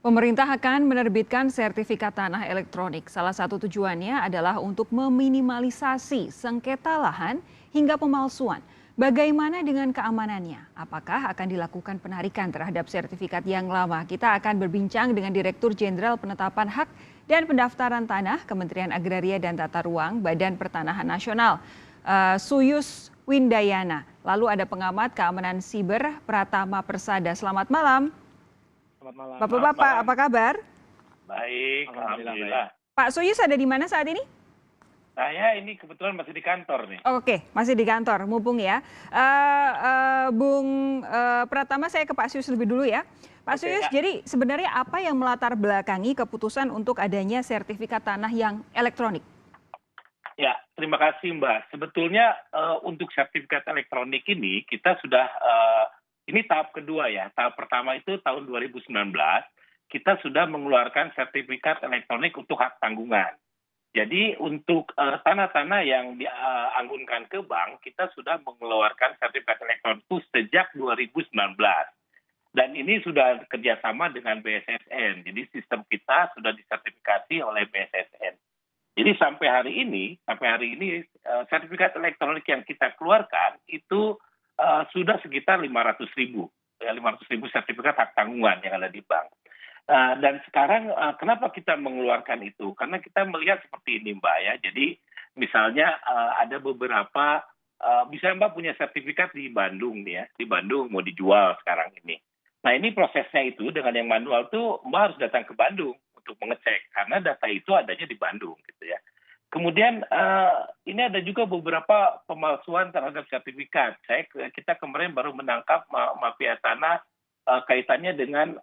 Pemerintah akan menerbitkan sertifikat tanah elektronik. Salah satu tujuannya adalah untuk meminimalisasi sengketa lahan hingga pemalsuan. Bagaimana dengan keamanannya? Apakah akan dilakukan penarikan terhadap sertifikat yang lama? Kita akan berbincang dengan Direktur Jenderal Penetapan Hak dan Pendaftaran Tanah Kementerian Agraria dan Tata Ruang Badan Pertanahan Nasional, Suyus Windayana. Lalu ada pengamat keamanan siber Pratama Persada. Selamat malam. Selamat malam. Bapak-bapak, apa kabar? Baik, alhamdulillah. Pak Suyus ada di mana saat ini? Saya ini kebetulan masih di kantor nih. Oke, masih di kantor, mumpung ya. Bung Pratama, saya ke Pak Suyus lebih dulu ya. Pak Suyus, jadi sebenarnya apa yang melatar belakangi keputusan untuk adanya sertifikat tanah yang elektronik? Ya, terima kasih Mbak. Sebetulnya untuk sertifikat elektronik ini kita sudah, ini tahap kedua ya. Tahap pertama itu tahun 2019, kita sudah mengeluarkan sertifikat elektronik untuk hak tanggungan. Jadi untuk tanah-tanah yang dianggunkan ke bank, kita sudah mengeluarkan sertifikat elektronik itu sejak 2019. Dan ini sudah kerjasama dengan BSSN. Jadi sistem kita sudah disertifikasi oleh BSSN. Jadi sampai hari ini sertifikat elektronik yang kita keluarkan itu sudah sekitar 500.000 sertifikat hak tanggungan yang ada di bank. Dan sekarang kenapa kita mengeluarkan itu? Karena kita melihat seperti ini Mbak ya. Jadi misalnya ada beberapa, bisa Mbak punya sertifikat di Bandung nih ya. Di Bandung mau dijual sekarang ini. Nah ini prosesnya itu dengan yang manual tuh Mbak harus datang ke Bandung untuk mengecek. Karena data itu adanya di Bandung gitu ya. Kemudian ini ada juga beberapa pemalsuan terhadap sertifikat. Kita kemarin baru menangkap mafia tanah kaitannya dengan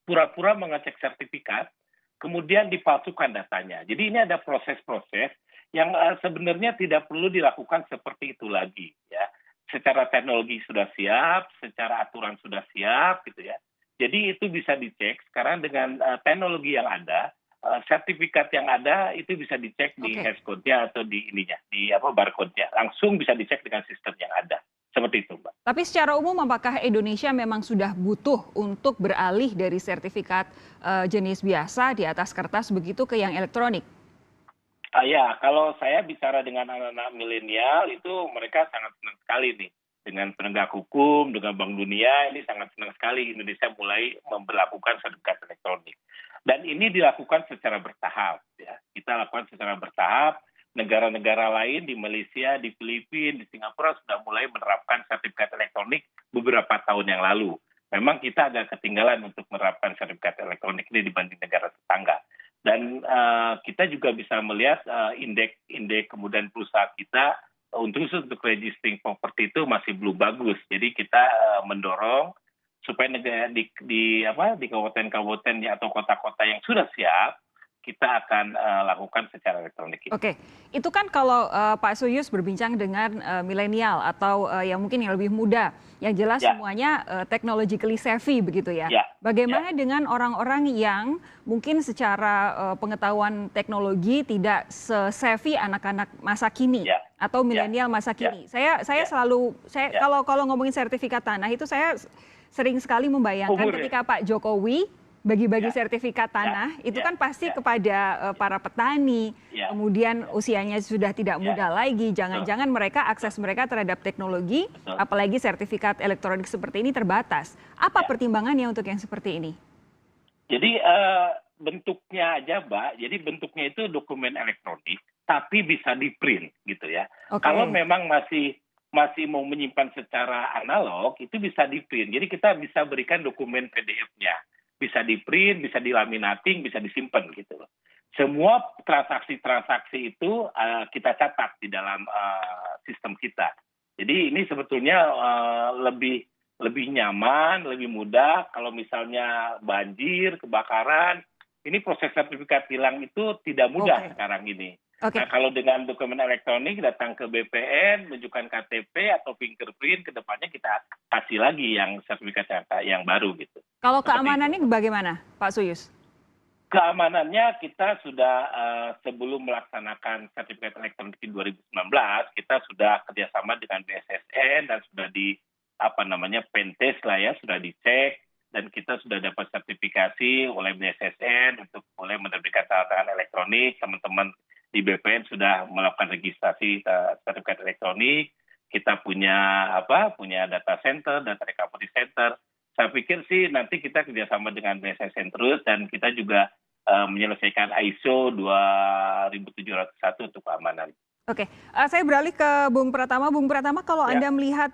pura-pura mengecek sertifikat, kemudian dipalsukan datanya. Jadi ini ada proses-proses yang sebenarnya tidak perlu dilakukan seperti itu lagi, ya. Secara teknologi sudah siap, secara aturan sudah siap, gitu ya. Jadi itu bisa dicek sekarang dengan teknologi yang ada, sertifikat yang ada itu bisa dicek di hashcode-nya atau di ininya, di barcode-nya. Langsung bisa dicek dengan sistem yang ada. Seperti itu, Mbak. Tapi secara umum apakah Indonesia memang sudah butuh untuk beralih dari sertifikat jenis biasa di atas kertas begitu ke yang elektronik? Ya, kalau saya bicara dengan anak-anak milenial itu mereka sangat senang sekali nih. Dengan penegak hukum, dengan Bank Dunia, ini sangat senang sekali Indonesia mulai memberlakukan sertifikat elektronik. Dan ini dilakukan secara bertahap. Ya. Kita lakukan secara bertahap. Negara-negara lain di Malaysia, di Filipina, di Singapura sudah mulai menerapkan sertifikat elektronik beberapa tahun yang lalu. Memang kita agak ketinggalan untuk menerapkan sertifikat elektronik ini dibanding negara tetangga. Dan kita juga bisa melihat indeks kemudian perusahaan kita untuk registering property itu masih belum bagus. Jadi kita mendorong supaya negara di kabupaten-kabupaten atau kota-kota yang sudah siap, kita akan lakukan secara elektronik. Oke, itu kan kalau Pak Suyus berbincang dengan milenial atau yang mungkin yang lebih muda, yang jelas semuanya technologically savvy begitu ya. Bagaimana dengan orang-orang yang mungkin secara pengetahuan teknologi tidak se-savvy anak-anak masa kini atau milenial masa kini? Saya selalu kalau ngomongin sertifikat tanah itu saya sering sekali membayangkan ketika Pak Jokowi bagi-bagi sertifikat tanah itu kan pasti kepada para petani, kemudian usianya sudah tidak muda lagi, jangan-jangan akses mereka terhadap teknologi, apalagi sertifikat elektronik seperti ini terbatas. Apa pertimbangannya untuk yang seperti ini? Jadi bentuknya aja Mbak, jadi bentuknya itu dokumen elektronik, tapi bisa di print gitu ya. Kalau memang masih mau menyimpan secara analog, itu bisa di print. Jadi kita bisa berikan dokumen PDF-nya. Bisa di print, bisa dilaminating, bisa disimpan gitu loh. Semua transaksi-transaksi itu kita catat di dalam sistem kita. Jadi ini sebetulnya lebih nyaman, lebih mudah. Kalau misalnya banjir, kebakaran, ini proses sertifikat tilang itu tidak mudah sekarang ini. Nah, kalau dengan dokumen elektronik datang ke BPN, menunjukkan KTP atau fingerprint, ke depannya kita kasih lagi yang sertifikat yang baru gitu. Kalau keamanannya bagaimana, Pak Suyus? Keamanannya kita sudah sebelum melaksanakan sertifikat elektronik di 2019, kita sudah kerjasama dengan BSSN dan sudah pentest lah ya, sudah dicek. dan kita sudah dapat sertifikasi oleh BSSN untuk mulai menerbitkan tanda tangan elektronik. Teman-teman di BPN sudah melakukan registrasi sertifikat elektronik. Kita punya data center, data recovery center. Saya pikir sih nanti kita kerjasama dengan BSSN terus, dan kita juga menyelesaikan ISO 20701 untuk keamanan. Oke, saya beralih ke Bung Pratama. Bung Pratama, kalau Anda melihat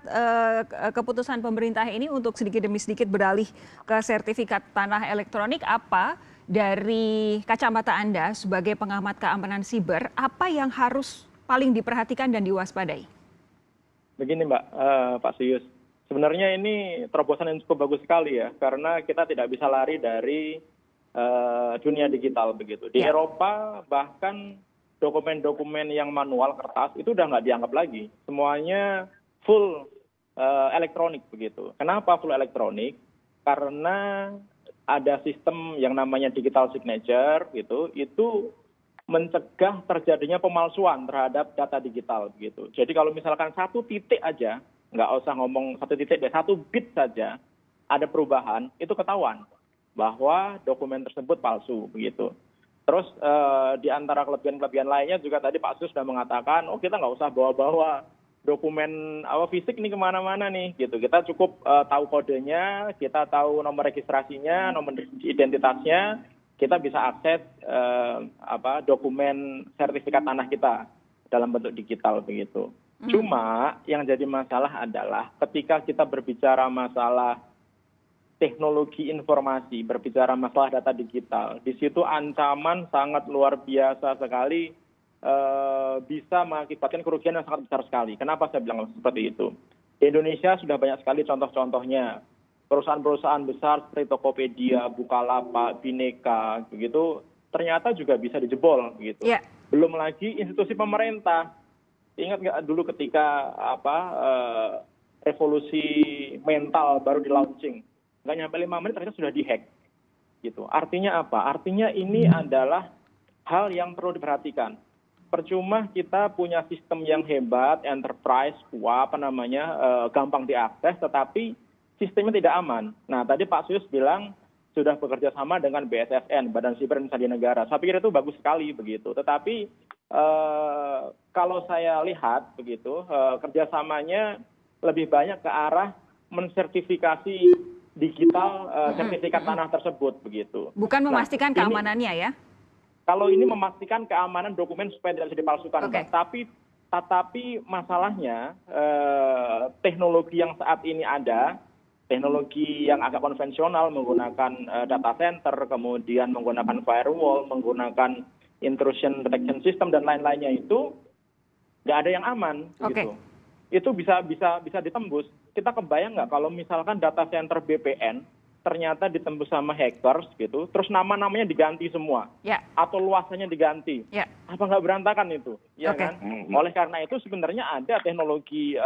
keputusan pemerintah ini untuk sedikit demi sedikit beralih ke sertifikat tanah elektronik, apa dari kacamata Anda sebagai pengamat keamanan siber, apa yang harus paling diperhatikan dan diwaspadai? Begini Mbak, Pak Suyus, sebenarnya ini terobosan yang cukup bagus sekali ya, karena kita tidak bisa lari dari dunia digital begitu. Di Eropa bahkan dokumen-dokumen yang manual kertas itu udah nggak dianggap lagi, semuanya full elektronik begitu. Kenapa full elektronik? Karena ada sistem yang namanya digital signature gitu, itu mencegah terjadinya pemalsuan terhadap data digital begitu. Jadi kalau misalkan satu titik aja, nggak usah ngomong satu titik deh, satu bit saja ada perubahan, itu ketahuan bahwa dokumen tersebut palsu begitu. Terus di antara kelebihan-kelebihan lainnya juga tadi Pak Sus sudah mengatakan, oh kita nggak usah bawa-bawa dokumen fisik ini kemana-mana nih gitu. Kita cukup tahu kodenya, kita tahu nomor registrasinya, nomor identitasnya, kita bisa akses dokumen sertifikat tanah kita dalam bentuk digital begitu. Cuma yang jadi masalah adalah ketika kita berbicara masalah teknologi informasi, berbicara masalah data digital, di situ ancaman sangat luar biasa sekali, bisa mengakibatkan kerugian yang sangat besar sekali. Kenapa saya bilang seperti itu? Di Indonesia sudah banyak sekali contoh-contohnya. Perusahaan-perusahaan besar seperti Tokopedia, Bukalapak, Bhinneka, begitu, ternyata juga bisa dijebol, gitu. Yeah. Belum lagi institusi pemerintah. Ingat nggak dulu ketika revolusi mental baru di launching? Nggak nyampe 5 menit ternyata sudah dihack. Gitu. Artinya apa? Artinya ini adalah hal yang perlu diperhatikan. Percuma kita punya sistem yang hebat, enterprise, gampang diakses, tetapi sistemnya tidak aman. Nah, tadi Pak Suyus bilang sudah bekerja sama dengan BSSN, Badan Siber dan Sandi Negara. Saya pikir itu bagus sekali begitu. Tetapi kalau saya lihat begitu, kerjasamanya lebih banyak ke arah mensertifikasi digital sertifikat tanah tersebut begitu. Bukan memastikan keamanannya ya? Kalau ini memastikan keamanan dokumen supaya tidak bisa dipalsukan. Okay. Tetapi masalahnya teknologi yang saat ini ada, teknologi yang agak konvensional menggunakan data center, kemudian menggunakan firewall, menggunakan intrusion detection system dan lain-lainnya itu nggak ada yang aman. Okay. Gitu. Itu bisa ditembus. Kita kebayang nggak kalau misalkan data center BPN ternyata ditembus sama hackers gitu, terus nama-namanya diganti semua, atau luasannya diganti, apa nggak berantakan itu, ya kan? Oleh karena itu sebenarnya ada teknologi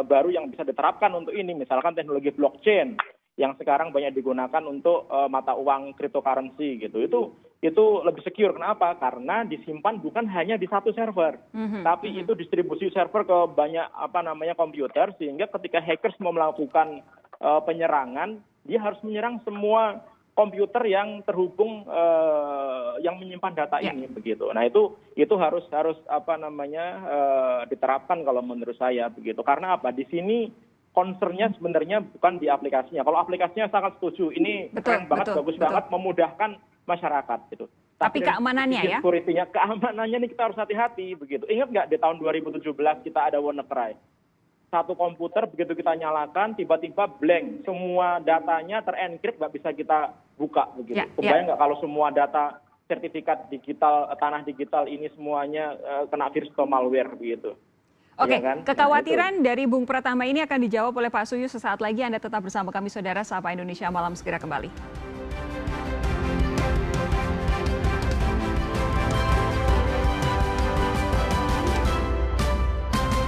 baru yang bisa diterapkan untuk ini, misalkan teknologi blockchain yang sekarang banyak digunakan untuk mata uang cryptocurrency gitu. Itu lebih secure. Kenapa? Karena disimpan bukan hanya di satu server, tapi itu distribusi server ke banyak komputer, sehingga ketika hackers mau melakukan penyerangan, dia harus menyerang semua komputer yang terhubung yang menyimpan data ini begitu. Nah, itu harus diterapkan kalau menurut saya begitu. Karena apa? Di sini concern-nya sebenarnya bukan di aplikasinya. Kalau aplikasinya sangat setuju, ini keren banget, bagus banget, memudahkan masyarakat gitu. Tapi keamanannya ya? Security-nya, keamanannya ini kita harus hati-hati begitu. Ingat nggak di tahun 2017 kita ada WannaCry? Satu komputer begitu kita nyalakan, tiba-tiba blank, semua datanya terenkrit, nggak bisa kita buka begitu. Kebayang nggak kalau semua data sertifikat digital, tanah digital ini semuanya kena virus atau malware begitu. Oke, ya kan? Kekhawatiran dari Bung Pratama ini akan dijawab oleh Pak Suyus sesaat lagi. Anda tetap bersama kami, saudara. Sapa Indonesia Malam segera kembali.